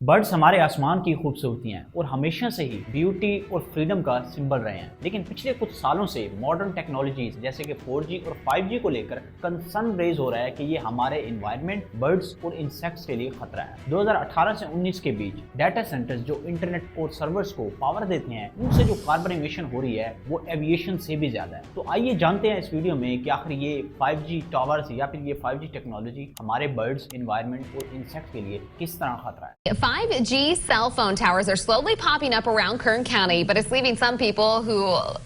Birds हमारे आसमान की खूबसूरती हैं और हमेशा से ही ब्यूटी और फ्रीडम का सिंबल रहे हैं। लेकिन पिछले कुछ सालों से मॉडर्न टेक्नोलॉजीज जैसे कि 4G और 5G को लेकर कंसर्न रेज हो रहा है कि ये हमारे एनवायरनमेंट, बर्ड्स और इंसेक्ट्स के लिए खतरा है। 2018 से 19 के बीच डाटा सेंटर्स जो इंटरनेट और सर्वर्स को पावर देते हैं, उनसे जो कार्बन इमिशन हो रही है वो एविएशन से भी ज्यादा है। तो आइए जानते हैं इस वीडियो में कि आखिर ये 5G टावर्स या फिर ये 5G टेक्नोलॉजी हमारे बर्ड्स, एनवायरनमेंट और इंसेक्ट्स के लिए किस तरह खतरा है। 5G cell phone towers are slowly popping up around Kern County, but it's leaving some people who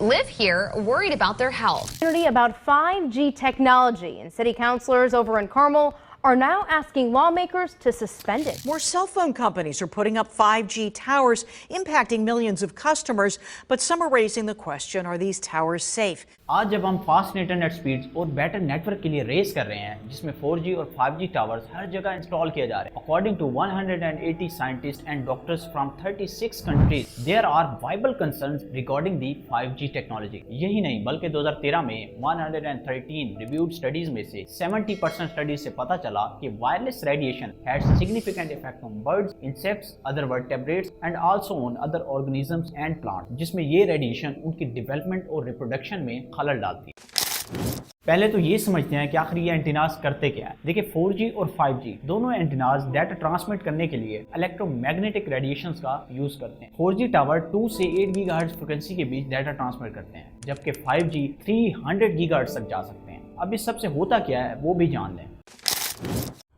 live here worried about their health. About 5G technology, and city councilors over in Carmel are now asking lawmakers to suspend it. More cell phone companies are putting up 5G towers, impacting millions of customers, but some are raising the question, are these towers safe? आज जब हम fast internet speeds और better network के लिए race कर रहे हैं, जिसमें 4G और 5G टावर्स हर जगह इंस्टॉल किए जा रहे हैं, according to 180 scientist and doctors from 36 countries, there are viable concerns regarding the 5G technology. यही नहीं बल्कि 2013 में 113 रिव्यूड स्टडीज में से 70% स्टडीज से पता चला कि wireless radiation had significant effect on birds, insects, other vertebrates and also on other organisms and plants, जिसमें ये रेडिएशन उनकी डेवलपमेंट और रिप्रोडक्शन में खलल डालती है। पहले तो ये समझते हैं कि आखिर ये एंटीनास करते क्या है। देखिए 4G और 5G दोनों एंटीनास डाटा ट्रांसमिट करने के लिए इलेक्ट्रोमैग्नेटिक रेडिएशंस का यूज करते हैं। 4G टावर 2 से 8 गीगाहर्ट्ज फ्रीक्वेंसी के बीच डाटा ट्रांसमिट करते हैं, जबकि 5G 300 गीगाहर्ट्ज तक जा सकते हैं। अब इस सब से होता क्या है वो भी जान लें।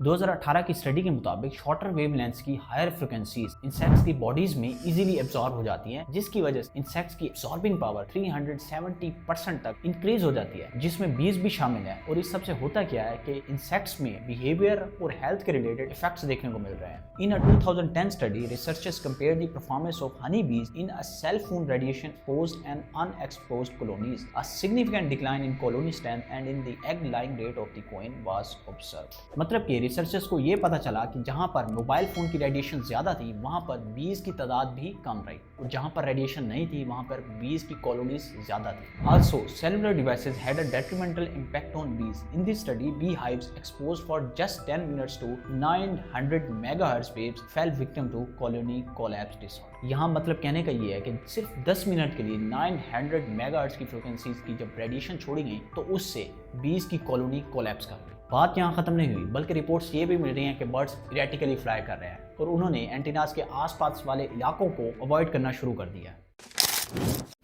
2018 की स्टडी के मुताबिक शॉर्टर वेवलेंथ्स की हायर फ्रीक्वेंसीज इंसेक्ट्स की बॉडीज में इजीली एब्जॉर्ब हो जाती हैं, जिसकी वजह से इंसेक्ट्स की एब्जॉर्बिंग पावर 370% तक इंक्रीज हो जाती है, जिसमें बीज भी शामिल है। और इस सबसे होता क्या है कि इंसेक्ट्स में बिहेवियर और हेल्थ के रिलेटेड इफेक्ट्स देखने को मिल रहे हैं। In a 2010 study, researchers compared the performance of honey bees in a cell phone radiation exposed and unexposed colonies. A significant decline in colony strength and in the egg laying rate of the queen was observed. मतलब कि researchers को ये पता चला कि जहां पर mobile phone की रेडिएशन ज्यादा थी, वहां पर बीज की तादाद भी कम रही, और जहां पर रेडिएशन नहीं थी वहां पर बीज की कॉलोनीज ज्यादा थी। Also cellular devices had a detrimental impact on bees. In this study, bee hives exposed for just 10 minutes to 900 megahertz waves fell victim to colony collapse disorder. यहाँ मतलब कहने का ये है कि सिर्फ 10 मिनट के लिए 900 मेगाहर्ट्ज की फ्रीक्वेंसीज की जब रेडिएशन छोड़ी गई तो उससे बीज की कॉलोनी कोलैप्स कर गई। बात यहाँ खत्म नहीं हुई, बल्कि रिपोर्ट्स ये भी मिल रही हैं कि बर्ड्स इरेटिकली फ्लाई कर रहे हैं और उन्होंने एंटीनास के आसपास वाले इलाकों को अवॉइड करना शुरू कर दिया।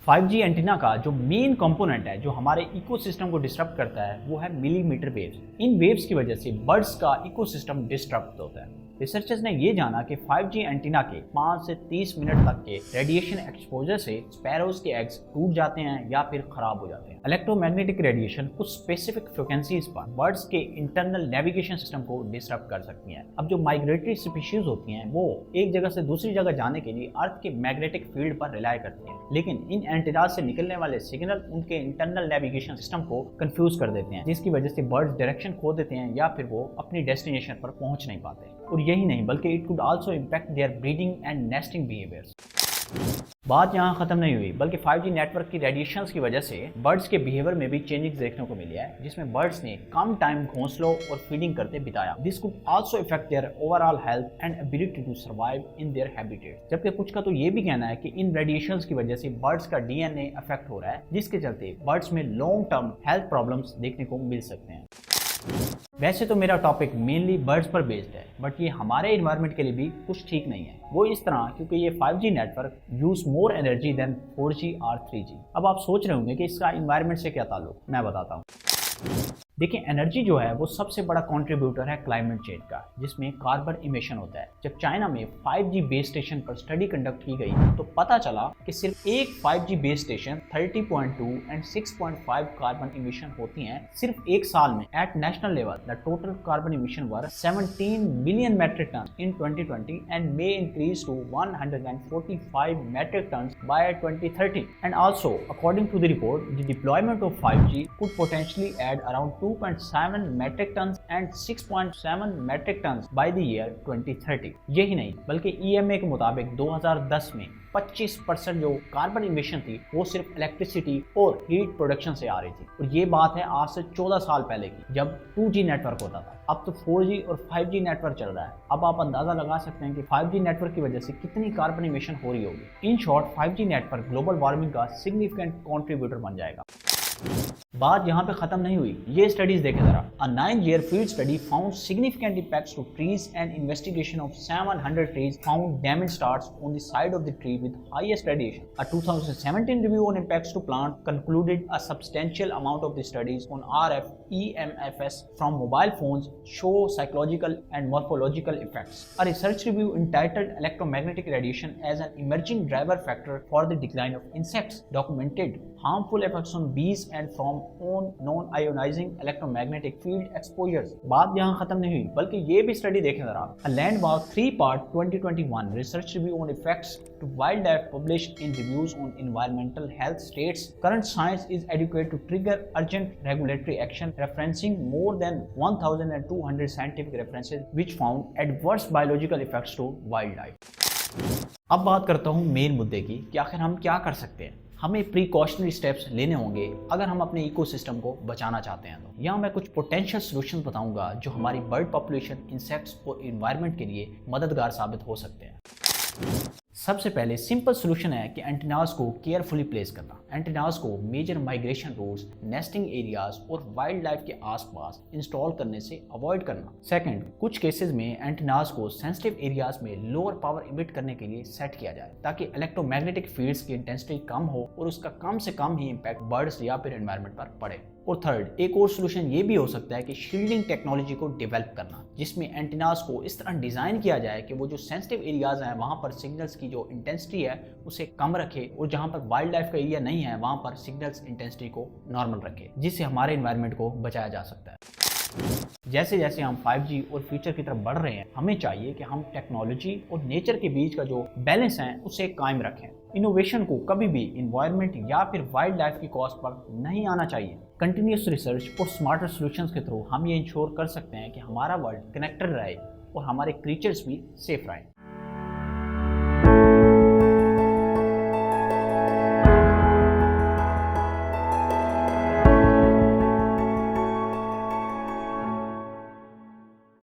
5G एंटीना का जो मेन कंपोनेंट है जो हमारे इकोसिस्टम को डिस्टर्ब करता है वो है मिलीमीटर वेव्स। इन वेव्स की वजह से बर्ड्स का इकोसिस्टम डिस्टर्ब होता है। रिसर्चर्स ने ये जाना कि 5G एंटीना के 5 से 30 मिनट तक के रेडिएशन एक्सपोजर से स्पैरोज के एग्स टूट जाते हैं या फिर खराब हो जाते हैं। इलेक्ट्रोमैग्नेटिक रेडिएशन कुछ स्पेसिफिक फ्रीक्वेंसीज पर बर्ड्स के इंटरनल नेविगेशन सिस्टम को डिस्टर्ब कर सकती हैं। अब जो माइग्रेटरी स्पीशीज होती हैं वो एक जगह से दूसरी जगह जाने के लिए अर्थ के मैग्नेटिक फील्ड पर रिलाई करती हैं, लेकिन इन एंटीना से निकलने वाले सिग्नल उनके इंटरनल नेविगेशन सिस्टम को कंफ्यूज कर देते हैं, जिसकी वजह से बर्ड्स डायरेक्शन खो देते हैं या फिर वो अपनी डेस्टिनेशन पर पहुंच नहीं पाते। और यही नहीं बल्कि it could also impact their breeding and nesting behaviours. बात यहाँ खत्म नहीं हुई, बल्कि 5G नेटवर्क की रेडिएशंस की वजह से बर्ड्स के बिहेवियर में भी चेंजेस देखने को मिले हैं, जिसमें बर्ड्स ने कम टाइम घोंसलों और फीडिंग करते बिताया। This could also effect their overall health and ability to survive in their habitat. जबकि कुछ का तो ये भी कहना है कि इन रेडिएशंस की वजह से बर्ड्स का DNA अफेक्ट हो रहा है, जिसके चलते बर्ड्स में लॉन्ग टर्म हेल्थ प्रॉब्लम्स देखने को मिल सकते हैं। वैसे तो मेरा टॉपिक मेनली बर्ड्स पर बेस्ड है, बट ये हमारे एनवायरनमेंट के लिए भी कुछ ठीक नहीं है। वो इस तरह क्योंकि ये 5G network use more energy than 4G और 3G। अब आप सोच रहे होंगे कि इसका एनवायरनमेंट से क्या ताल्लुक, मैं बताता हूँ। देखिए एनर्जी जो है वो सबसे बड़ा कंट्रीब्यूटर है क्लाइमेट चेंज का, जिसमें कार्बन इमिशन होता है। जब चाइना में 5G बेस स्टेशन पर स्टडी कंडक्ट की गई तो पता चला कि सिर्फ एक 5G base station 30.2 and 6.5 carbon emission होती हैं सिर्फ एक साल में। At national level the total carbon emission were 17 million metric ton in 2020 and may increase to 145 metric ton by 2030। And also according to the report the deployment of 5G could potentially add around 2.7 metric tons and 6.7 metric tons by the year 2030। यही नहीं बल्कि EMA के मुताबिक 2010 में 25% जो carbon emission थी वो सिर्फ इलेक्ट्रिसिटी और हीट प्रोडक्शन से आ रही थी। और ये बात है आज से 14 साल पहले की, जब 2G नेटवर्क होता था। अब तो 4G और 5G नेटवर्क चल रहा है। अब आप अंदाजा लगा सकते हैं कि 5G नेटवर्क की वजह से कितनी कार्बन इमिशन हो रही होगी। In short 5G network global warming का सिग्निफिकेंट कंट्रीब्यूटर बन जाएगा। बात यहाँ पे खत्म नहीं हुई, ये स्टडीज देखें जरा। A 9-year field study found significant impacts to trees and investigation of 700 trees found damage starts on the side of the tree with highest radiation. A 2017 review on impacts to plant concluded a substantial amount of the studies on RF EMFs from mobile phones show psychological and morphological effects. A research review entitled Electromagnetic Radiation as an Emerging Driver Factor for the Decline of Insects documented harmful effects on bees and from on non-ionizing electromagnetic field exposures। बात यहाँ खत्म नहीं हुई बल्कि ये भी study देखें जरा। A landmark 3-part 2021 research review on effects to wildlife published in reviews on environmental health states current science is adequate to trigger urgent regulatory action, referencing more than 1,200 scientific references which found adverse biological effects to wildlife। अब बात करता हूँ main मुद्दे की कि आखिर हम क्या कर सकते हैं। हमें प्रिकॉशनरी स्टेप्स लेने होंगे अगर हम अपने इकोसिस्टम को बचाना चाहते हैं। तो यहाँ मैं कुछ पोटेंशियल सॉल्यूशंस बताऊंगा जो हमारी बर्ड पॉपुलेशन, इंसेक्ट्स और एनवायरनमेंट के लिए मददगार साबित हो सकते हैं। सबसे पहले सिंपल सोल्यूशन है कि एंटीनास को केयरफुली प्लेस करना। एंटीनास को major migration routes, nesting areas और वाइल्ड लाइफ के आसपास इंस्टॉल करने से अवॉइड करना। सेकंड, कुछ केसेस में एंटीनास को सेंसिटिव एरियाज में लोअर पावर इमिट करने के लिए सेट किया जाए ताकि इलेक्ट्रोमैग्नेटिक फील्ड्स की इंटेंसिटी कम हो और उसका कम से कम ही इम्पैक्ट बर्ड्स या फिर एनवायरनमेंट पर पड़े। और थर्ड, एक और सोल्यूशन ये भी हो सकता है कि शील्डिंग टेक्नोलॉजी को डेवलप करना, जिसमें एंटीनास को इस तरह डिजाइन किया जाए कि वो जो सेंसिटिव एरियाज हैं वहां पर सिग्नल्स की जो इंटेंसिटी है उसे कम रखे और जहां पर वाइल्ड लाइफ का एरिया नहीं है वहां पर सिग्नल्स इंटेंसिटी को नॉर्मल रखे, जिससे हमारे एनवायरनमेंट को बचाया जा सकता है। जैसे जैसे हम 5G और फ्यूचर की तरफ बढ़ रहे हैं, हमें चाहिए कि हम टेक्नोलॉजी और नेचर के बीच का जो बैलेंस है उसे कायम रखें। इनोवेशन को कभी भी एनवायरनमेंट या फिर वाइल्ड लाइफ की कॉस्ट पर नहीं आना चाहिए। कंटिन्यूस रिसर्च और स्मार्टर सॉल्यूशंस के थ्रू हम ये इंश्योर कर सकते हैं कि हमारा वर्ल्ड कनेक्टेड रहे और हमारे क्रीचर्स भी सेफ रहें।